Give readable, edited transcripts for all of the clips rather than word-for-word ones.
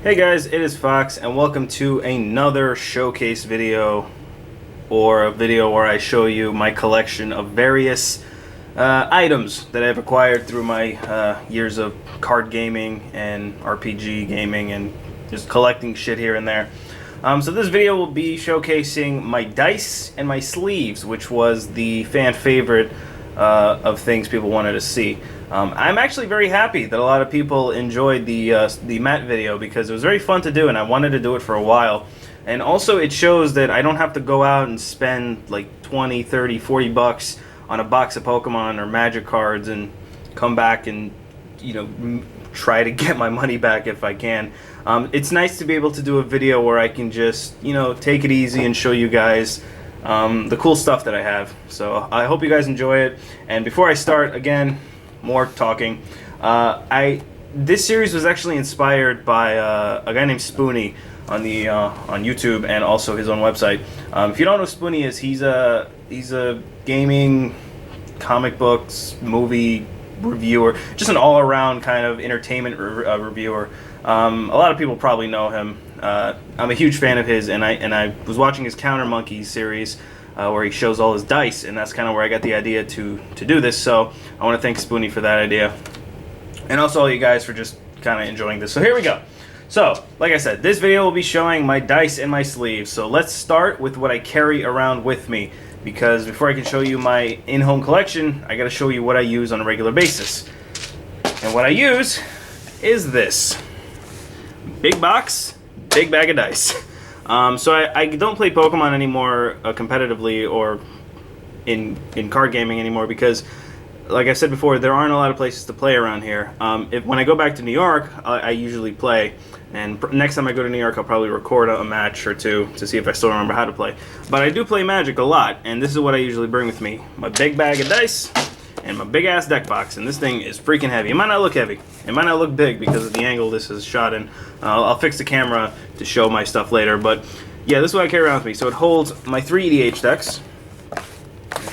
Hey guys, it is Fox and welcome to another showcase video, or a video where I show you my collection of various items that I've acquired through my years of card gaming and RPG gaming and just collecting shit here and there. So this video will be showcasing my dice and my sleeves, which was the fan favorite of things people wanted to see. I'm actually very happy that a lot of people enjoyed the Matt video because it was very fun to do and I wanted to do it for a while. And also it shows that I don't have to go out and spend like 20, 30, 40 bucks on a box of Pokemon or Magic cards and come back and, you know, try to get my money back if I can. It's nice to be able to do a video where I can just, you know, take it easy and show you guys the cool stuff that I have. So I hope you guys enjoy it. And before I start, again, more talking. This series was actually inspired by a guy named Spoony on YouTube and also his own website. If you don't know who Spoony is, he's a gaming, comic books, movie reviewer, just an all-around kind of entertainment reviewer. A lot of people probably know him. I'm a huge fan of his, and I was watching his Counter Monkeys series, where he shows all his dice, and that's kind of where I got the idea to do this. So I want to thank Spoony for that idea, and also all you guys for just kind of enjoying this. So here we go. So like I said, this video will be showing my dice and my sleeves. So let's start with what I carry around with me, because before I can show you my in-home collection, I got to show you what I use on a regular basis. And what I use is this big box, big bag of dice. So I don't play Pokemon anymore competitively or in card gaming anymore because, like I said before, there aren't a lot of places to play around here. When I go back to New York, I usually play, and next time I go to New York, I'll probably record a match or two to see if I still remember how to play. But I do play Magic a lot, and this is what I usually bring with me: my big bag of dice and my big ass deck box. And this thing is freaking heavy. It might not look heavy. It might not look big because of the angle this is shot in. I'll fix the camera to show my stuff later, but yeah, this is what I carry around with me. So it holds my 3 EDH decks.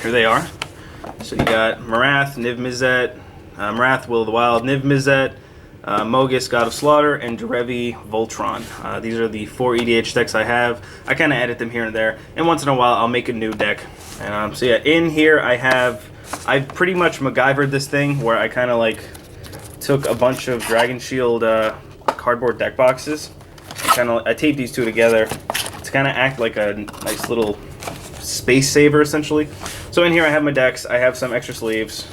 Here they are. So you got Marath, Niv-Mizzet, Marath, Will of the Wild, Niv-Mizzet, Mogus, God of Slaughter, and Derevi, Voltron. These are the 4 EDH decks I have. I kind of edit them here and there, and once in a while I'll make a new deck. And so yeah, in here I've pretty much MacGyvered this thing where I kind of like took a bunch of Dragon Shield cardboard deck boxes. I taped these two together to kind of act like a nice little space saver, essentially. So in here I have my decks. I have some extra sleeves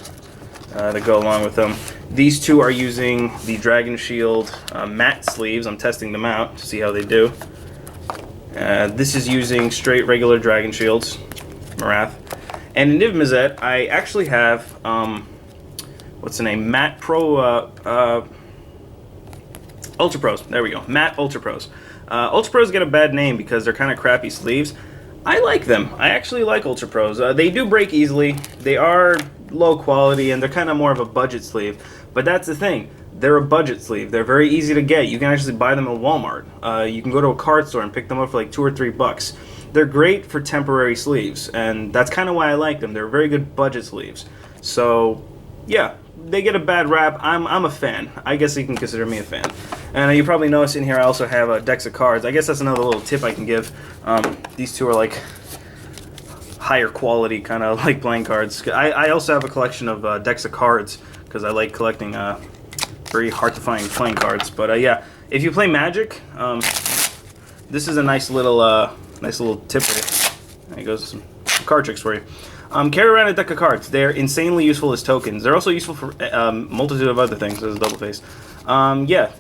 that go along with them. These two are using the Dragon Shield matte sleeves. I'm testing them out to see how they do. This is using straight regular Dragon Shields, Marath. And in Niv-Mizzet, I actually have, what's the name? Matte Pro, Ultra Pros. There we go. Matte Ultra Pros. Ultra Pros get a bad name because they're kind of crappy sleeves. I like them. I actually like Ultra Pros. They do break easily. They are low quality, and they're kind of more of a budget sleeve. But that's the thing. They're a budget sleeve. They're very easy to get. You can actually buy them at Walmart. You can go to a card store and pick them up for like $2 or $3. They're great for temporary sleeves, and that's kind of why I like them. They're very good budget sleeves. So, yeah, they get a bad rap. I'm a fan. I guess you can consider me a fan. And you probably notice in here I also have decks of cards. I guess that's another little tip I can give. These two are like higher quality, kind of like playing cards. I also have a collection of decks of cards because I like collecting very hard to find playing cards. But yeah, if you play Magic, this is a nice little tip here. There goes some card tricks for you. Carry around a deck of cards. They're insanely useful as tokens. They're also useful for a multitude of other things. There's a double face. Yeah,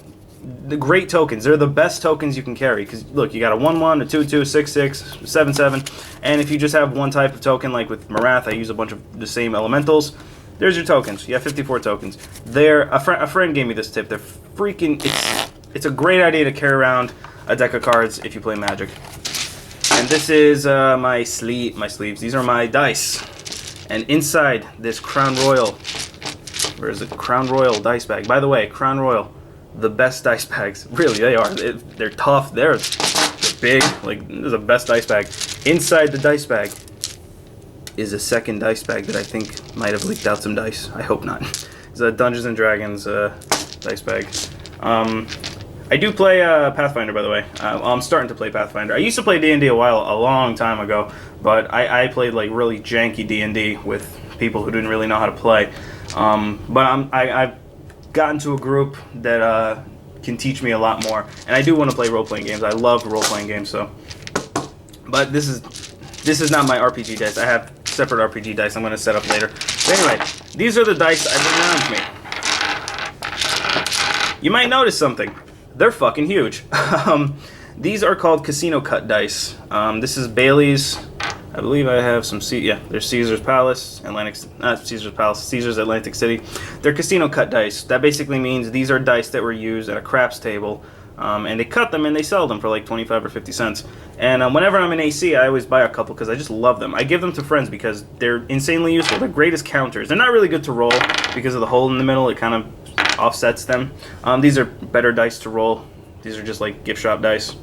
the great tokens. They're the best tokens you can carry. Because look, you got a 1/1, a 2/2, 6/6, 7/7, and if you just have one type of token, like with Marath, I use a bunch of the same elementals. There's your tokens. You have 54 tokens. A friend gave me this tip. They're freaking. It's a great idea to carry around a deck of cards if you play Magic. And this is my sleeves. These are my dice. And inside this Crown Royal, where's the Crown Royal dice bag? By the way, Crown Royal, the best dice bags. Really, they are. They're tough. They're big. Like, this is the best dice bag. Inside the dice bag is a second dice bag that I think might have leaked out some dice. I hope not. It's a Dungeons and Dragons dice bag. I do play Pathfinder, by the way. I'm starting to play Pathfinder. I used to play D&D a long time ago, but I played like really janky D&D with people who didn't really know how to play. But I've gotten to a group that can teach me a lot more, and I do want to play role-playing games. I love role-playing games, so. But this is not my RPG dice. I have separate RPG dice I'm going to set up later. But anyway, these are the dice I bring around with me. You might notice something. They're fucking huge. These are called Casino Cut dice. This is Bailey's. I believe I have some. There's Caesar's Palace, Caesar's Atlantic City. They're Casino Cut dice. That basically means these are dice that were used at a craps table, and they cut them and they sell them for like 25 or 50 cents. And whenever I'm in AC, I always buy a couple because I just love them. I give them to friends because they're insanely useful. They're great as counters. They're not really good to roll because of the hole in the middle. It kind of offsets them. These are better dice to roll. These are just like gift shop dice.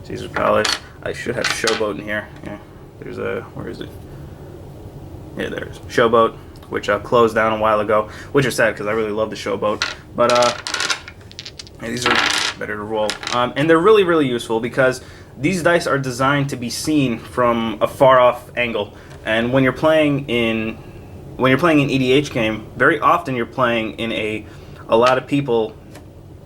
Caesar's Palace. I should have Showboat in here. Yeah, there's where is it? Yeah, there's Showboat, which closed down a while ago, which is sad because I really love the Showboat. But yeah, these are better to roll, and they're really, really useful because these dice are designed to be seen from a far off angle. And when you're playing in an EDH game, very often you're playing in a lot of people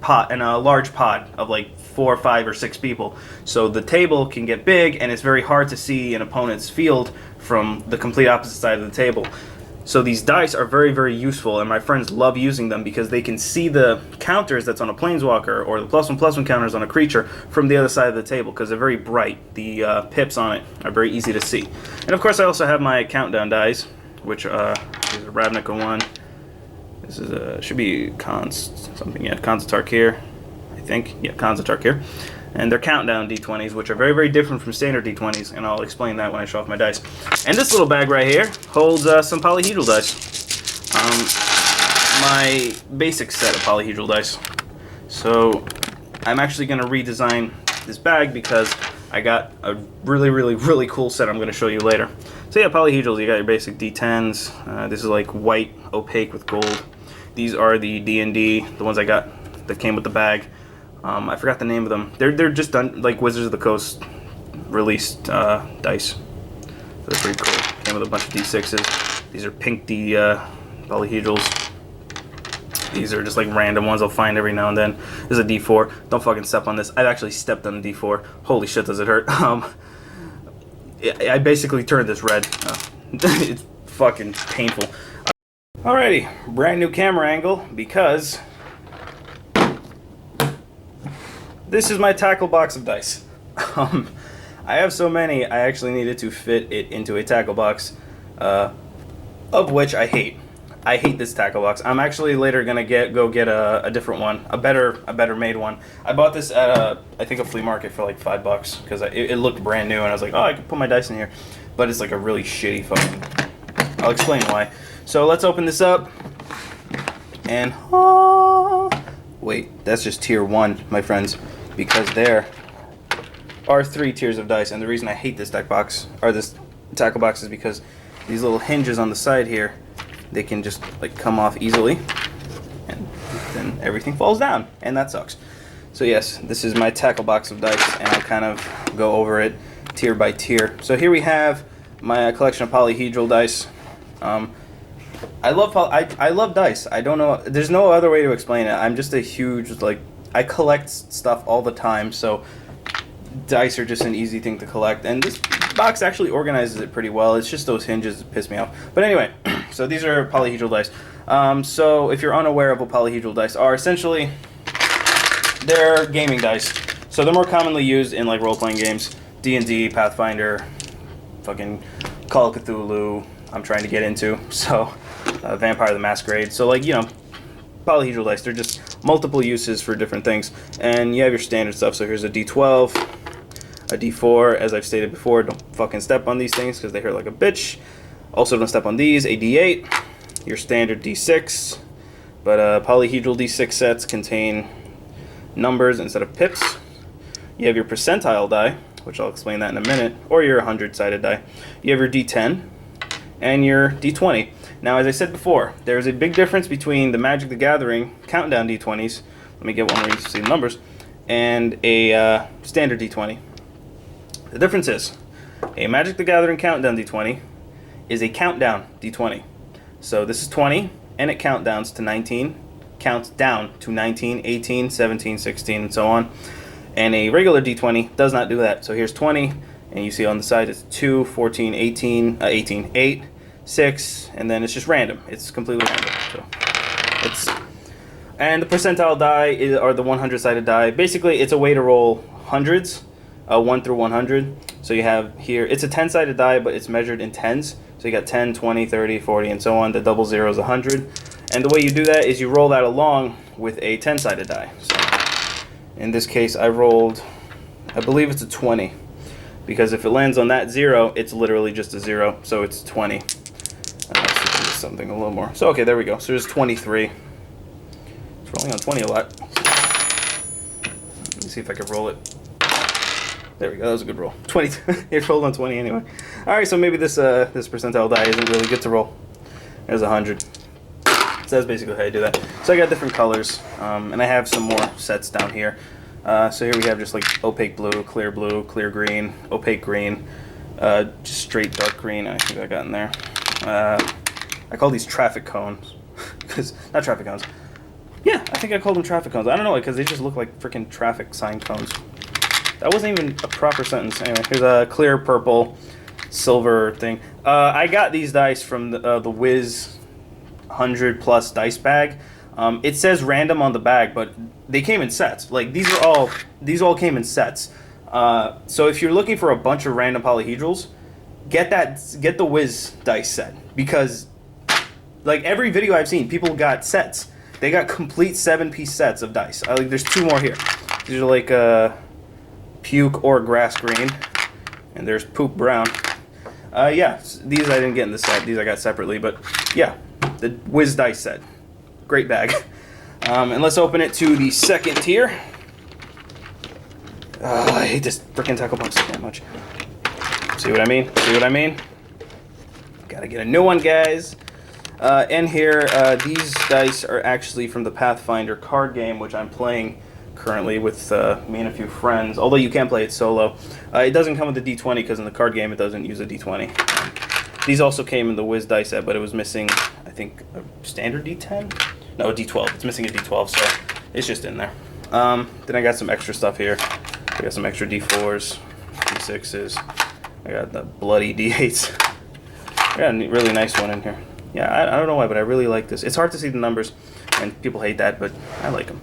pot, in a large pod of like 4, 5, or 6 people. So the table can get big, and it's very hard to see an opponent's field from the complete opposite side of the table. So these dice are very, very useful, and my friends love using them because they can see the counters that's on a planeswalker or the +1/+1 counters on a creature from the other side of the table because they're very bright. The pips on it are very easy to see. And of course I also have my countdown dice, which is a Ravnica one. This is should be Khans of Tarkir, I think. Yeah, Khans of Tarkir. And they're countdown D20s, which are very, very different from standard D20s, and I'll explain that when I show off my dice. And this little bag right here holds some polyhedral dice. My basic set of polyhedral dice. So I'm actually going to redesign this bag because I got a really, really, really cool set I'm going to show you later. So yeah, polyhedrals, you got your basic D10s. This is like white, opaque with gold. These are the D&D, the ones I got that came with the bag. I forgot the name of them. They're just done like Wizards of the Coast released dice. So they're pretty cool. Came with a bunch of D6s. These are pink polyhedrals. These are just like random ones I'll find every now and then. This is a D4. Don't fucking step on this. I've actually stepped on a D4. Holy shit, does it hurt? I basically turned this red. It's fucking painful. Alrighty, brand new camera angle because this is my tackle box of dice. I have so many, I actually needed to fit it into a tackle box, of which I hate. I hate this tackle box. I'm actually later gonna go get a different one, a better made one. I bought this at I think a flea market for like $5 because it looked brand new, and I was like, oh, I could put my dice in here, but it's like a really shitty fucking. I'll explain why. So let's open this up, and wait, that's just tier 1, my friends, because there are 3 tiers of dice, and the reason I hate this deck box or this tackle box is because these little hinges on the side here, they can just like come off easily, and then everything falls down, and that sucks. So yes, this is my tackle box of dice, and I'll kind of go over it tier by tier. So here we have my collection of polyhedral dice. I love dice. I don't know. There's no other way to explain it. I'm just a huge I collect stuff all the time, so dice are just an easy thing to collect. And this box actually organizes it pretty well. It's just those hinges that piss me off. But anyway, so these are polyhedral dice. So if you're unaware of what polyhedral dice are, essentially they're gaming dice. So they're more commonly used in like role-playing games, D&D, Pathfinder, fucking Call of Cthulhu. I'm trying to get into, so Vampire the Masquerade. So like, you know, polyhedral dice, they're just multiple uses for different things. And you have your standard stuff. So here's a D12, a D4. As I've stated before, don't fucking step on these things because they hurt like a bitch. Also don't step on these. A D8, your standard D6. But polyhedral D6 sets contain numbers instead of pips. You have your percentile die, which I'll explain that in a minute, or your 100-sided die. You have your D10 and your D20. Now, as I said before, there's a big difference between the Magic the Gathering countdown D20s, let me get one where you can see the numbers, and a standard D20. The difference is a Magic the Gathering Countdown D20 is a countdown D20. So this is 20, and it countdowns to 19, counts down to 19, 18, 17, 16, and so on. And a regular D20 does not do that. So here's 20, and you see on the side it's 2, 14, 18, 8, 6, and then it's just random. It's completely random. So and the percentile die are the 100-sided die. Basically, it's a way to roll hundreds, 1 through 100. So you have here, it's a 10-sided die, but it's measured in tens. So you got 10, 20, 30, 40, and so on. The double zero is 100. And the way you do that is you roll that along with a 10-sided die. So in this case, I rolled, I believe it's a 20. Because if it lands on that 0, it's literally just a 0. So it's 20. Let's see if I can do something a little more. So, okay, there we go. So there's 23. It's rolling on 20 a lot. Let me see if I can roll it. There we go. That was a good roll. 20. It rolled on 20 anyway. All right, so maybe this this percentile die isn't really good to roll. There's 100. So that's basically how you do that. So I got different colors, and I have some more sets down here. So here we have just like opaque blue, clear green, opaque green, just straight dark green. I think I got in there. I call these traffic cones, because not traffic cones. Yeah, I think I called them traffic cones. I don't know, because they just look like freaking traffic sign cones. That wasn't even a proper sentence. Anyway, here's a clear purple, silver thing. I got these dice from the Wiz 100+ dice bag. It says random on the bag, but they came in sets. Like these all came in sets. So if you're looking for a bunch of random polyhedrals, get the Wiz dice set, because like every video I've seen, people got sets. They got complete 7-piece sets of dice. Like there's 2 more here. These are like puke or grass green, and there's poop brown. Yeah, these I didn't get in the set. These I got separately, but yeah, the Wiz dice set. Great bag. And let's open it to the second tier. I hate this freaking tackle box so much. See what I mean? See what I mean? Gotta get a new one, guys. And here, these dice are actually from the Pathfinder card game, which I'm playing currently with me and a few friends. Although you can't play it solo. It doesn't come with the D20, because in the card game it doesn't use a D20. These also came in the Wiz dice set, but it was missing, I think, a standard D10? No, a D12. It's missing a D12, so it's just in there. Then I got some extra stuff here. I got some extra D4s, D6s. I got the bloody D8s. I got a really nice one in here. Yeah, I don't know why, but I really like this. It's hard to see the numbers, and people hate that, but I like them.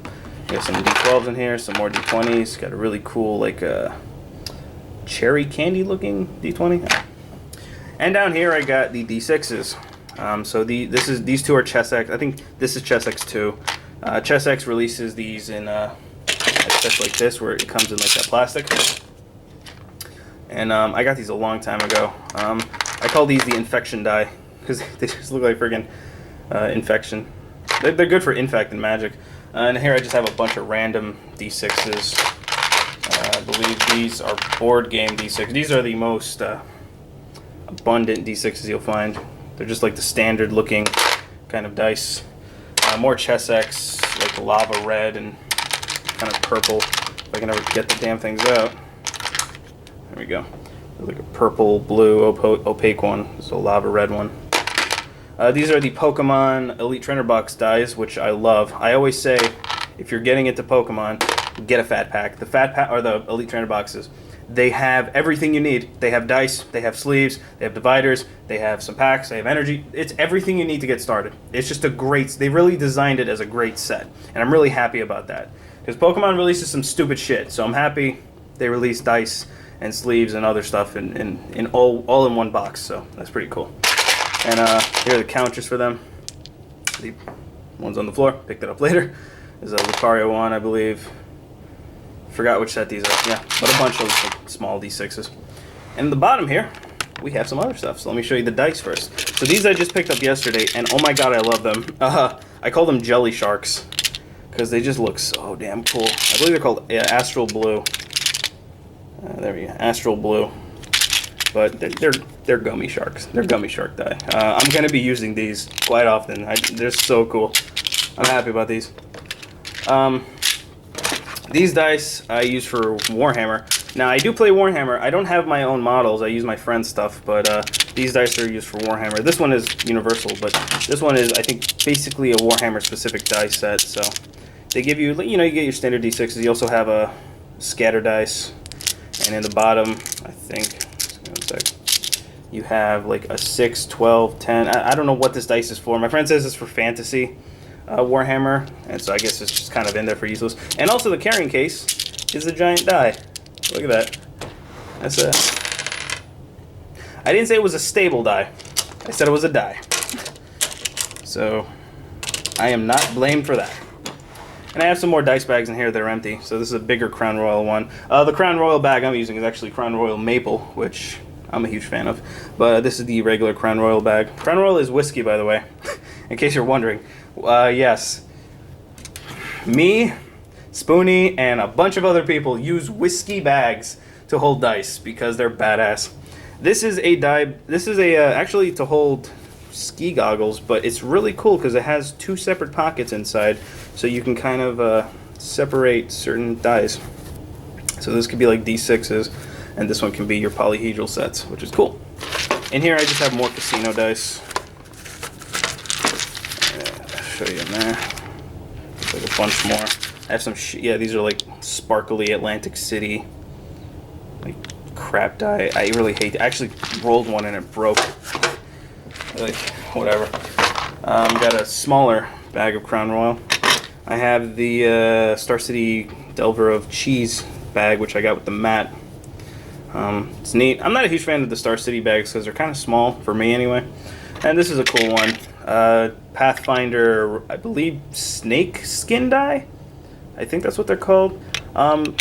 We got some D12s in here, some more D20s. Got a really cool, like, cherry candy looking D20. And down here I got the D6s. So these 2 are Chessex. I think this is Chessex 2. Chessex releases these in sets like this, where it comes in like that plastic. And I got these a long time ago. I call these the infection die, because they just look like friggin' infection. They're good for infect and magic. And here I just have a bunch of random D6s. I believe these are board game D6. These are the most abundant D6s you'll find. They're just like the standard looking kind of dice. More Chessex, like lava red and kind of purple. If I can ever get the damn things out. There we go. There's like a purple, blue, opaque one. This is a lava red one. These are the Pokemon Elite Trainer Box dies, which I love. I always say, if you're getting into Pokemon, get a Fat Pack. The Fat Pack, or the Elite Trainer Boxes, they have everything you need. They have dice, they have sleeves, they have dividers, they have some packs, they have energy. It's everything you need to get started. It's just a great, they really designed it as a great set. And I'm really happy about that. Because Pokemon releases some stupid shit, so I'm happy they release dice and sleeves and other stuff in all in one box, so that's pretty cool. And here are the counters for them. The one's on the floor, picked it up later. There's a Lucario one, I believe. Forgot which set these are. Yeah, but a bunch of like, small D6s. And in the bottom here, we have some other stuff. So let me show you the dice first. So these I just picked up yesterday, and oh my god, I love them. I call them Jelly Sharks, because they just look so damn cool. I believe they're called Astral Blue. There we go, Astral Blue. But they're gummy sharks. They're gummy shark die. I'm going to be using these quite often. They're so cool. I'm happy about these. These dice I use for Warhammer. Now, I do play Warhammer. I don't have my own models. I use my friend's stuff, but these dice are used for Warhammer. This one is universal, but this one is, I think, basically a Warhammer-specific dice set. So they give you, you know, you get your standard D6s. You also have a scatter dice, and in the bottom, I think, one sec, you have like a 6, 12, 10. I don't know what this dice is for. My friend says it's for fantasy Warhammer, and so I guess it's just kind of in there for useless. And also the carrying case is a giant die. Look at that. That's a... I didn't say it was a stable die. I said it was a die. So I am not blamed for that. And I have some more dice bags in here that are empty. So this is a bigger Crown Royal one. The Crown Royal bag I'm using is actually Crown Royal Maple, which I'm a huge fan of. But this is the regular Crown Royal bag. Crown Royal is whiskey, by the way, in case you're wondering. Yes. Me, Spoonie, and a bunch of other people use whiskey bags to hold dice because they're badass. This is a die. This is a actually to hold ski goggles, but it's really cool because it has 2 separate pockets inside, so you can kind of separate certain dies. So this could be like D6s, and this one can be your polyhedral sets, which is cool. In here, I just have more casino dice. I'll show you in there. There's like a bunch more. I have some. Yeah, these are like sparkly Atlantic City, like crap die. I really hate. I actually rolled one and it broke. Like whatever. Got a smaller bag of Crown Royal. I have the Star City Delver of Cheese bag, which I got with the mat. It's neat. I'm not a huge fan of the Star City bags because they're kind of small for me anyway. And this is a cool one. Pathfinder, I believe, snake skin die. I think that's what they're called. I'm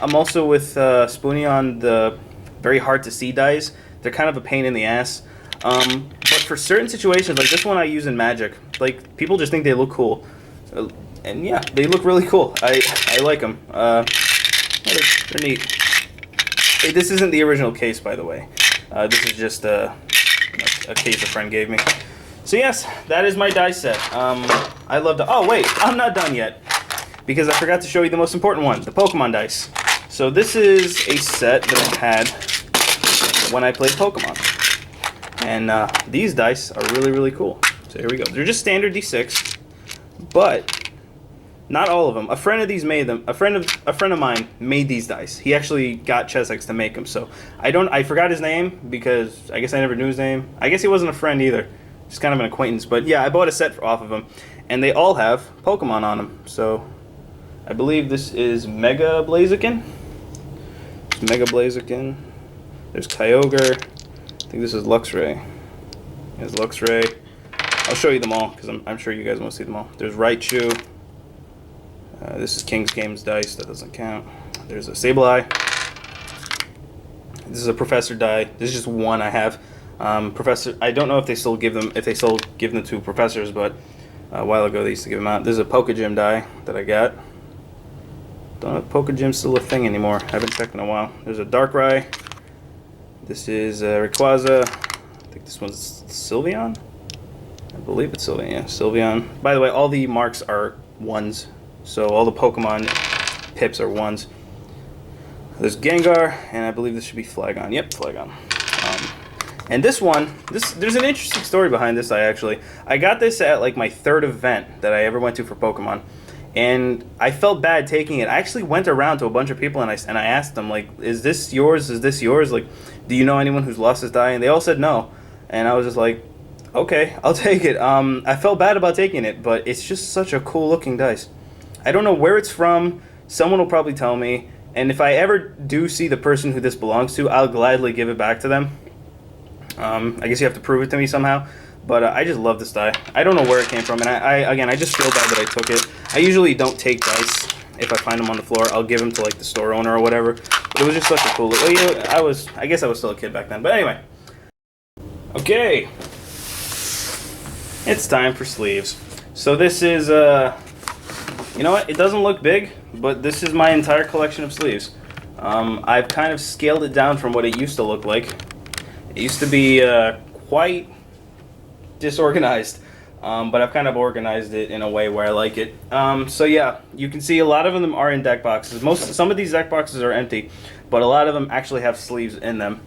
also with Spoonie on the very hard to see dice. They're kind of a pain in the ass. But for certain situations, like this one I use in Magic, like people just think they look cool. And yeah, they look really cool. I like them. They're neat. Hey, this isn't the original case, by the way. This is just a case a friend gave me. So yes, that is my dice set. I love to... Oh wait, I'm not done yet. Because I forgot to show you the most important one, the Pokemon dice. So this is a set that I had when I played Pokemon. And these dice are really, really cool. So here we go. They're just standard D6, but not all of them. A friend of these made them. A friend of mine made these dice. He actually got Chessex to make them. So I forgot his name because I guess I never knew his name. I guess he wasn't a friend either. Just kind of an acquaintance. But yeah, I bought a set off of him, and they all have Pokemon on them. So I believe this is Mega Blaziken. It's Mega Blaziken. There's Kyogre. I think this is Luxray. There's Luxray. I'll show you them all because I'm sure you guys want to see them all. There's Raichu. This is King's Games dice. That doesn't count. There's a Sableye. This is a Professor die. This is just one I have. Professor. I don't know if they still give them to professors, but a while ago they used to give them out. This is a Pokegym die that I got. Don't know if Pokegym's still a thing anymore. I haven't checked in a while. There's a Darkrai. This is Rayquaza. I think this one's Sylveon. I believe it's Sylveon. Yeah, Sylveon. By the way, all the marks are ones. So all the Pokemon pips are ones. There's Gengar, and I believe this should be Flagon. Yep, Flagon. And this one, there's an interesting story behind this. I got this at like my 3rd event that I ever went to for Pokemon, and I felt bad taking it. I actually went around to a bunch of people and I asked them like, "Is this yours? Is this yours? Like, do you know anyone who's lost this die?" And they all said no, and I was just like, "Okay, I'll take it." I felt bad about taking it, but it's just such a cool looking dice. I don't know where it's from. Someone will probably tell me. And if I ever do see the person who this belongs to, I'll gladly give it back to them. I guess you have to prove it to me somehow. But I just love this die. I don't know where it came from. And I just feel bad that I took it. I usually don't take dice if I find them on the floor. I'll give them to like the store owner or whatever. But it was just such a cool... Well, you know, I guess I was still a kid back then. But anyway. Okay. It's time for sleeves. So this is... You know what? It doesn't look big, but this is my entire collection of sleeves. I've kind of scaled it down from what it used to look like. It used to be quite disorganized. but I've kind of organized it in a way where I like it. So yeah, you can see a lot of them are in deck boxes. Some of these deck boxes are empty, but a lot of them actually have sleeves in them.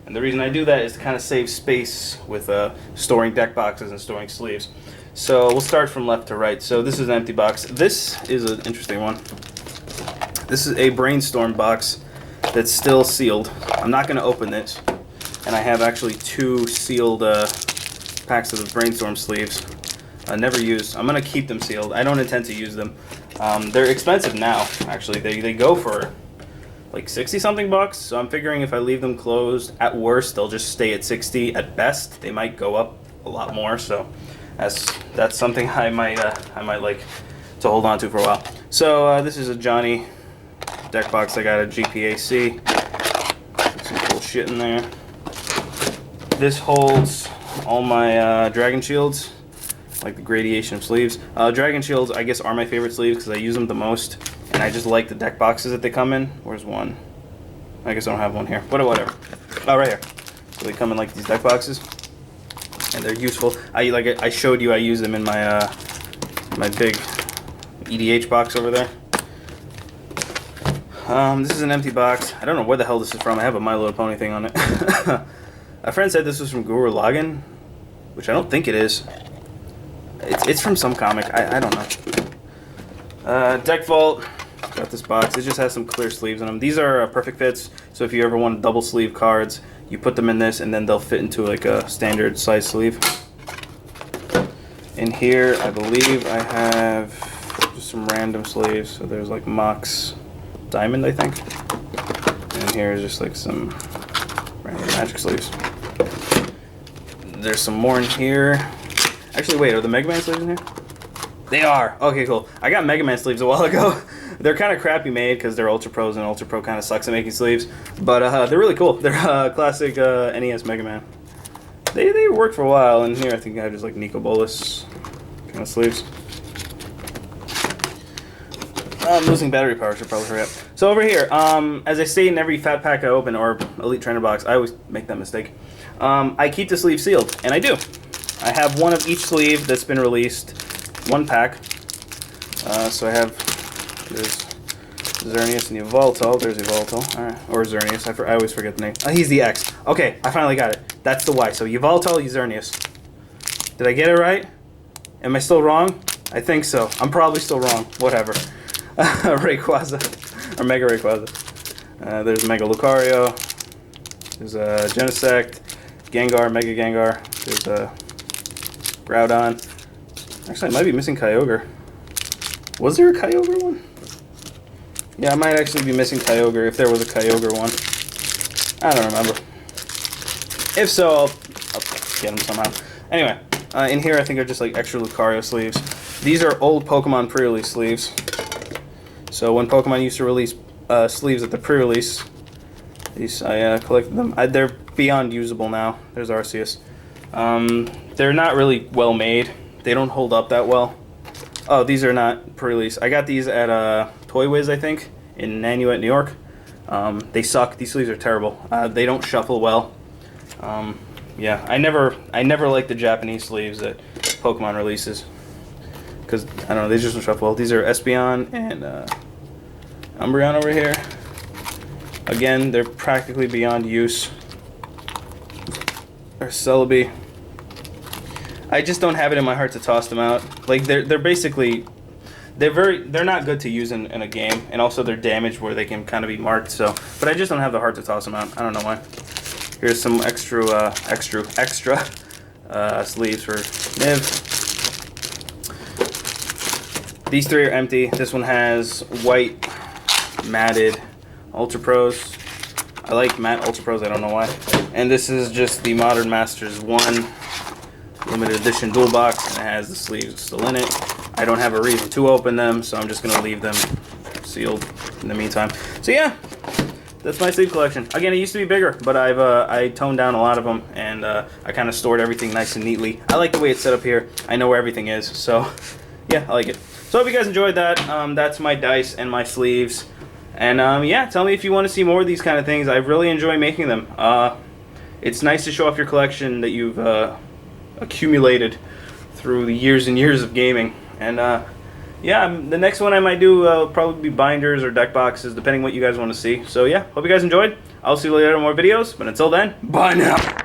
And the reason I do that is to kind of save space with storing deck boxes and storing sleeves. So we'll start from left to right. So this is an empty box. This is an interesting one. This is a Brainstorm box that's still sealed. I'm not going to open this. And I have actually 2 sealed packs of the Brainstorm sleeves. Never used. I'm going to keep them sealed. I don't intend to use them. They're expensive now, actually. They go for like 60 something bucks. So I'm figuring if I leave them closed, at worst, they'll just stay at 60. At best, they might go up a lot more. So that's something I might like to hold on to for a while. So this is a Johnny deck box I got at GPAC. Put some cool shit in there. This holds all my Dragon Shields, like the gradation sleeves. Dragon Shields, I guess, are my favorite sleeves because I use them the most, and I just like the deck boxes that they come in. Where's one? I guess I don't have one here, but whatever. Oh, right here. So they come in like these deck boxes, and they're useful. I showed you I use them in my my big EDH box over there. This is an empty box. I don't know where the hell this is from. I have a My Little Pony thing on it. A friend said this was from Guru Lagann, which I don't think it is. It's from some comic. I don't know. Deck Vault. Got this box. It just has some clear sleeves in them. These are perfect fits. So if you ever want double sleeve cards, you put them in this, and then they'll fit into like a standard size sleeve. In here, I believe I have just some random sleeves. So there's like Mox Diamond, I think. And here is just like some random Magic sleeves. There's some more in here. Actually, wait, are the Mega Man sleeves in here? They are. Okay, cool. I got Mega Man sleeves a while ago. They're kind of crappy made because they're Ultra Pros, and Ultra Pro kind of sucks at making sleeves. But they're really cool. They're classic NES Mega Man. They worked for a while, and here I think I have just like Nico Bolas kind of sleeves. I'm losing battery power, should probably hurry up. So over here, as I say in every fat pack I open, or Elite Trainer box, I always make that mistake. I keep the sleeve sealed, and I do. I have one of each sleeve that's been released, 1 pack. So I have, there's Xerneas and Yveltal. There's Yveltal, alright, or Xerneas. I always forget the name. Oh, he's the X. Okay, I finally got it. That's the Y. So Yveltal, Xerneas. Did I get it right? Am I still wrong? I think so. I'm probably still wrong. Whatever. Rayquaza, or Mega Rayquaza. There's Mega Lucario. There's Genesect, Gengar, Mega Gengar. There's Groudon. Actually, I might be missing Kyogre. Was there a Kyogre one? Yeah, I might actually be missing Kyogre if there was a Kyogre one. I don't remember. If so, I'll get them somehow. Anyway, in here I think are just like extra Lucario sleeves. These are old Pokemon pre-release sleeves. So when Pokemon used to release sleeves at the pre-release, I collected them. They're beyond usable now. There's Arceus. They're not really well made. They don't hold up that well. Oh, these are not pre-release. I got these at Toy Wiz, I think, in Nanuet, New York. They suck. These sleeves are terrible. They don't shuffle well. Yeah, I never liked the Japanese sleeves that Pokemon releases, because I don't know, they just don't shuffle well. These are Espeon and Umbreon over here. Again, they're practically beyond use. There's Celebi. I just don't have it in my heart to toss them out. Like they're basically they're not good to use in a game, and also they're damaged where they can kind of be marked. So, but I just don't have the heart to toss them out. I don't know why. Here's some extra sleeves for Niv. These 3 are empty. This one has white matted Ultra Pros. I like matte Ultra Pros, I don't know why. And this is just the Modern Masters 1 limited edition dual box, and it has the sleeves still in it. I don't have a reason to open them, so I'm just going to leave them sealed in the meantime. So yeah, that's my sleeve collection. Again, it used to be bigger, but I toned down a lot of them, and I kind of stored everything nice and neatly. I like the way it's set up here. I know where everything is, so yeah, I like it. So I hope you guys enjoyed that. That's my dice and my sleeves. And yeah, tell me if you want to see more of these kind of things. I really enjoy making them. It's nice to show off your collection that you've accumulated through the years and years of gaming. And yeah, the next one I might do will probably be binders or deck boxes, depending what you guys want to see. So yeah, hope you guys enjoyed. I'll see you later in more videos, but until then, bye now.